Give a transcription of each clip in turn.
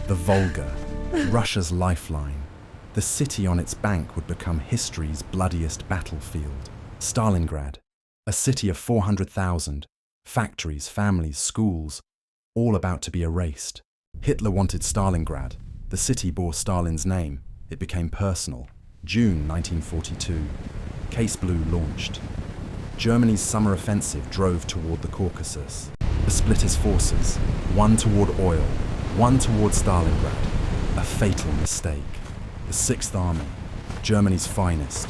The Volga, Russia's lifeline. The city on its bank would become history's bloodiest battlefield. Stalingrad, a city of 400,000, factories, families, schools, all about to be erased. Hitler wanted Stalingrad. The city bore Stalin's name. It became personal. June 1942. Case Blue launched. Germany's summer offensive drove toward the Caucasus. To split his forces, one toward oil, one toward Stalingrad. A fatal mistake. The Sixth Army, Germany's finest,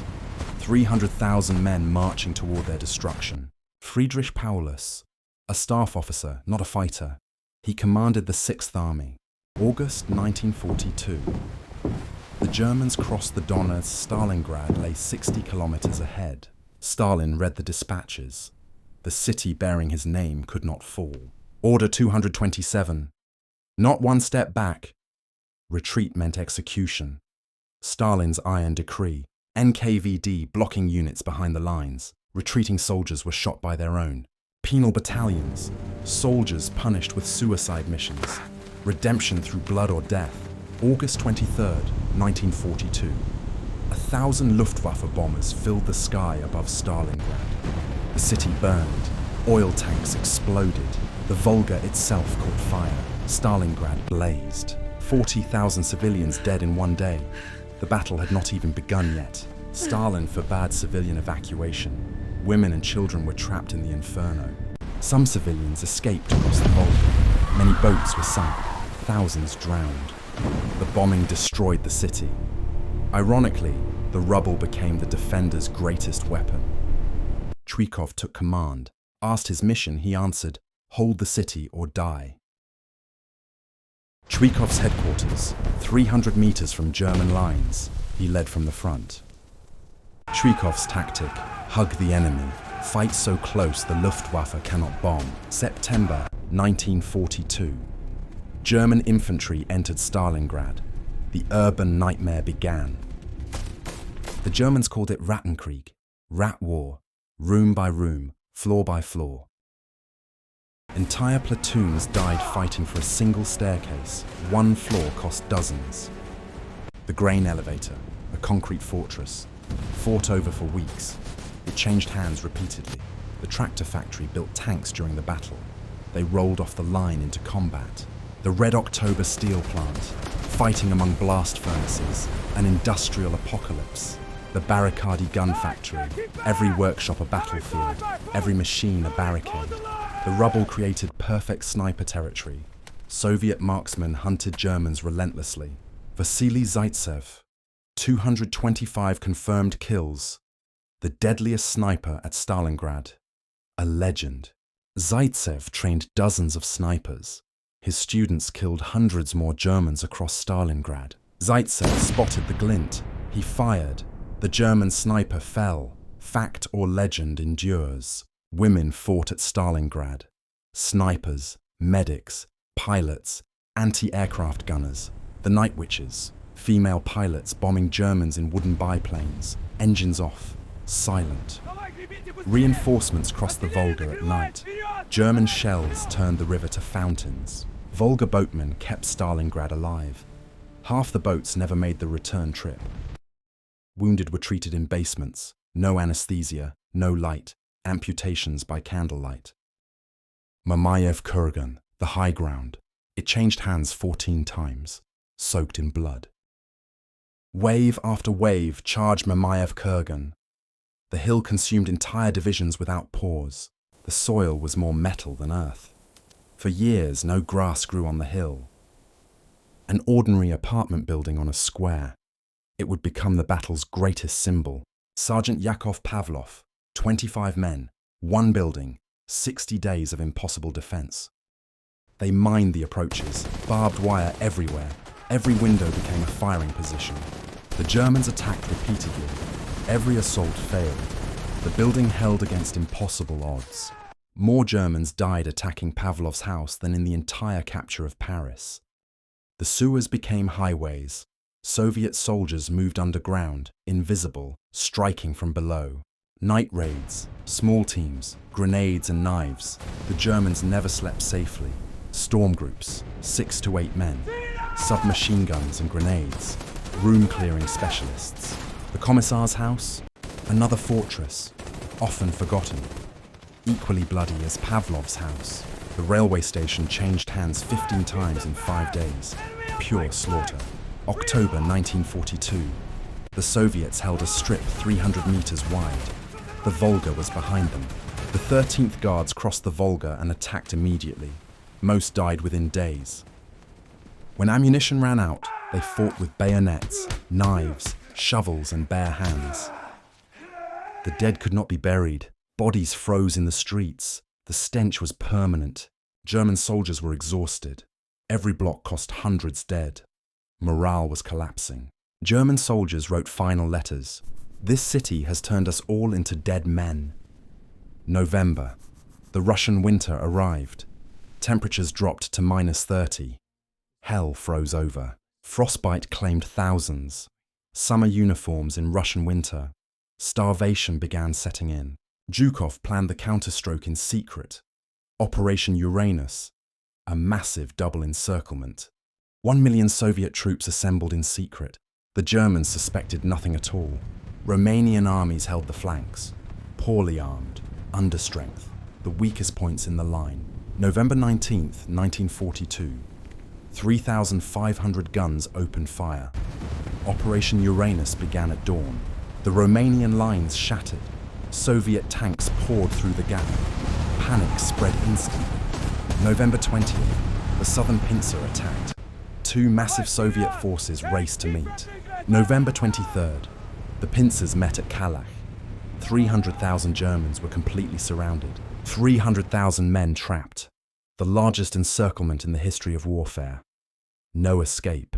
300,000 men marching toward their destruction. Friedrich Paulus, a staff officer, not a fighter, he commanded the Sixth Army. August 1942. The Germans crossed the Don as Stalingrad lay 60 kilometers ahead. Stalin read the dispatches. The city bearing his name could not fall. Order 227. Not one step back. Retreat meant execution. Stalin's iron decree. NKVD blocking units behind the lines. Retreating soldiers were shot by their own. Penal battalions. Soldiers punished with suicide missions. Redemption through blood or death. August 23rd, 1942. 1,000 Luftwaffe bombers filled the sky above Stalingrad. The city burned. Oil tanks exploded. The Volga itself caught fire. Stalingrad blazed. 40,000 civilians dead in one day. The battle had not even begun yet. Stalin forbade civilian evacuation. Women and children were trapped in the inferno. Some civilians escaped across the Volga. Many boats were sunk. Thousands drowned. The bombing destroyed the city. Ironically, the rubble became the defenders' greatest weapon. Chuikov took command. Asked his mission, he answered, "Hold the city or die." Chuikov's headquarters, 300 meters from German lines, he led from the front. Chuikov's tactic, hug the enemy, fight so close the Luftwaffe cannot bomb. September 1942. German infantry entered Stalingrad. The urban nightmare began. The Germans called it Rattenkrieg, rat war, room by room, floor by floor. Entire platoons died fighting for a single staircase. One floor cost dozens. The grain elevator, a concrete fortress, fought over for weeks. It changed hands repeatedly. The tractor factory built tanks during the battle. They rolled off the line into combat. The Red October steel plant, fighting among blast furnaces, an industrial apocalypse. The Barricadi gun factory, every workshop a battlefield, every machine a barricade. The rubble created perfect sniper territory. Soviet marksmen hunted Germans relentlessly. Vasily Zaitsev, 225 confirmed kills. The deadliest sniper at Stalingrad. A legend. Zaitsev trained dozens of snipers. His students killed hundreds more Germans across Stalingrad. Zaitsev spotted the glint. He fired. The German sniper fell. Fact or legend endures. Women fought at Stalingrad. Snipers, medics, pilots, anti-aircraft gunners, the night witches, female pilots bombing Germans in wooden biplanes, engines off, silent. Reinforcements crossed the Volga at night. German shells turned the river to fountains. Volga boatmen kept Stalingrad alive. Half the boats never made the return trip. Wounded were treated in basements, no anesthesia, no light, amputations by candlelight. Mamayev Kurgan, the high ground. It changed hands 14 times, soaked in blood. Wave after wave charged Mamayev Kurgan. The hill consumed entire divisions without pause. The soil was more metal than earth. For years, no grass grew on the hill. An ordinary apartment building on a square. It would become the battle's greatest symbol. Sergeant Yakov Pavlov, 25 men, one building, 60 days of impossible defense. They mined the approaches, barbed wire everywhere. Every window became a firing position. The Germans attacked repeatedly. Every assault failed. The building held against impossible odds. More Germans died attacking Pavlov's house than in the entire capture of Paris. The sewers became highways. Soviet soldiers moved underground, invisible, striking from below. Night raids, small teams, grenades and knives. The Germans never slept safely. Storm groups, 6 to 8 men. submachine guns and grenades, room-clearing specialists. The Commissar's house, another fortress, often forgotten. Equally bloody as Pavlov's house, the railway station changed hands 15 times in 5 days. Pure slaughter. October 1942. The Soviets held a strip 300 meters wide. The Volga was behind them. The 13th Guards crossed the Volga and attacked immediately. Most died within days. When ammunition ran out, they fought with bayonets, knives, shovels, and bare hands. The dead could not be buried. Bodies froze in the streets. The stench was permanent. German soldiers were exhausted. Every block cost hundreds dead. Morale was collapsing. German soldiers wrote final letters. This city has turned us all into dead men. November. The Russian winter arrived. Temperatures dropped to -30. Hell froze over. Frostbite claimed thousands. Summer uniforms in Russian winter. Starvation began setting in. Zhukov planned the counterstroke in secret. Operation Uranus, a massive double encirclement. 1 million Soviet troops assembled in secret. The Germans suspected nothing at all. Romanian armies held the flanks. Poorly armed, understrength, the weakest points in the line. November 19th, 1942. 3,500 guns opened fire. Operation Uranus began at dawn. The Romanian lines shattered. Soviet tanks poured through the gap. Panic spread instantly. November 20th, the southern pincer attacked. 2 massive Soviet forces raced to meet. November 23rd, the pincers met at Kalach. 300,000 Germans were completely surrounded. 300,000 men trapped. The largest encirclement in the history of warfare. No escape.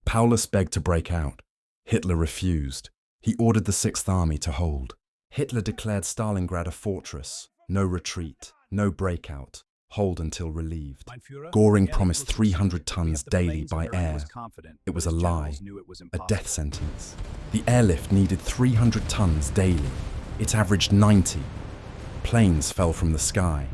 Paulus begged to break out. Hitler refused. He ordered the Sixth Army to hold. Hitler declared Stalingrad a fortress. No retreat, no breakout. Hold until relieved. Göring promised 300 tons daily by air. It was a lie, a death sentence. The airlift needed 300 tons daily. It averaged 90. Planes fell from the sky.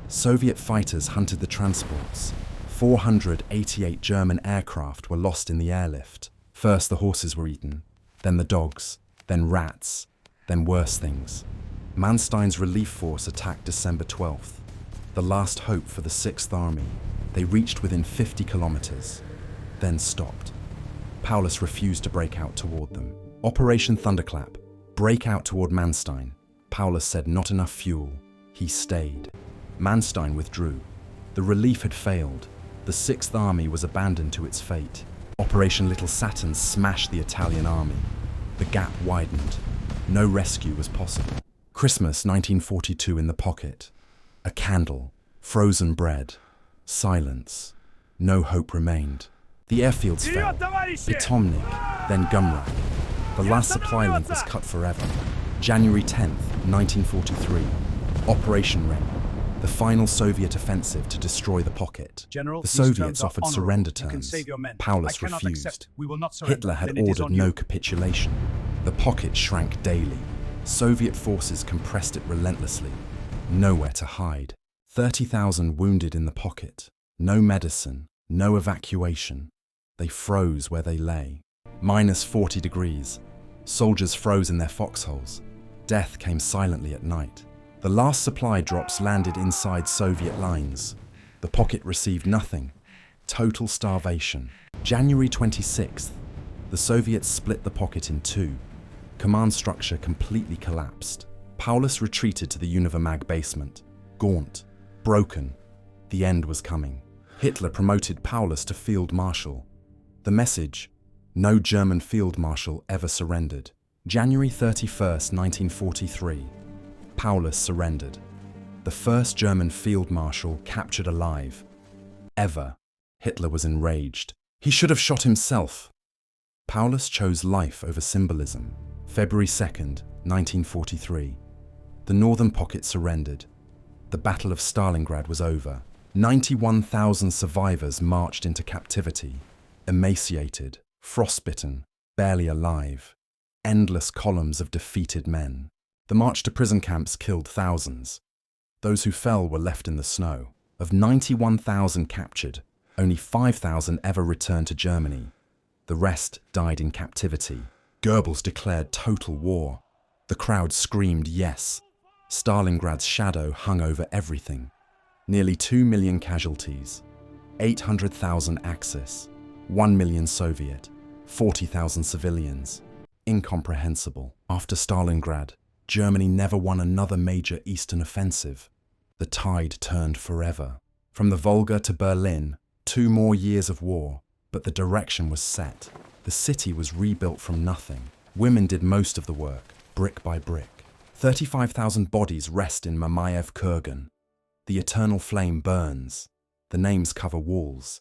Soviet fighters hunted the transports. 488 German aircraft were lost in the airlift. First the horses were eaten, then the dogs, then rats, then worse things. Manstein's relief force attacked December 12th. The last hope for the Sixth Army. They reached within 50 kilometers, then stopped. Paulus refused to break out toward them. Operation Thunderclap. Break out toward Manstein. Paulus said not enough fuel. He stayed. Manstein withdrew. The relief had failed. The Sixth Army was abandoned to its fate. Operation Little Saturn smashed the Italian army. The gap widened. No rescue was possible. Christmas 1942 in the pocket. A candle, frozen bread, silence. No hope remained. The airfields fell. Pitomnik, then Gumrak. The last supply link was cut forever. January 10th, 1943. Operation Rain. The final Soviet offensive to destroy the pocket. General, the Soviets offered surrender terms. Paulus refused. Hitler had ordered no capitulation. The pocket shrank daily. Soviet forces compressed it relentlessly. Nowhere to hide. 30,000 wounded in the pocket. No medicine, no evacuation. They froze where they lay. -40 degrees. Soldiers froze in their foxholes. Death came silently at night. The last supply drops landed inside Soviet lines. The pocket received nothing. Total starvation. January 26th. The Soviets split the pocket in two. Command structure completely collapsed. Paulus retreated to the Univermag basement. Gaunt. Broken. The end was coming. Hitler promoted Paulus to Field Marshal. The message: no German Field Marshal ever surrendered. January 31st, 1943. Paulus surrendered. The first German Field Marshal captured alive. Ever. Hitler was enraged. He should have shot himself. Paulus chose life over symbolism. February 2nd, 1943. The northern pocket surrendered. The Battle of Stalingrad was over. 91,000 survivors marched into captivity. Emaciated, frostbitten, barely alive. Endless columns of defeated men. The march to prison camps killed thousands. Those who fell were left in the snow. Of 91,000 captured, Only 5,000 ever returned to Germany. The rest died in captivity. Goebbels declared total war. The crowd screamed yes. Stalingrad's shadow hung over everything. Nearly 2 million casualties, 800,000 Axis, 1 million Soviet, 40,000 civilians. Incomprehensible. After Stalingrad, Germany never won another major eastern offensive. The tide turned forever. From the Volga to Berlin, 2 more years of war, but the direction was set. The city was rebuilt from nothing. Women did most of the work, brick by brick. 35,000 bodies rest in Mamayev Kurgan. The eternal flame burns. The names cover walls.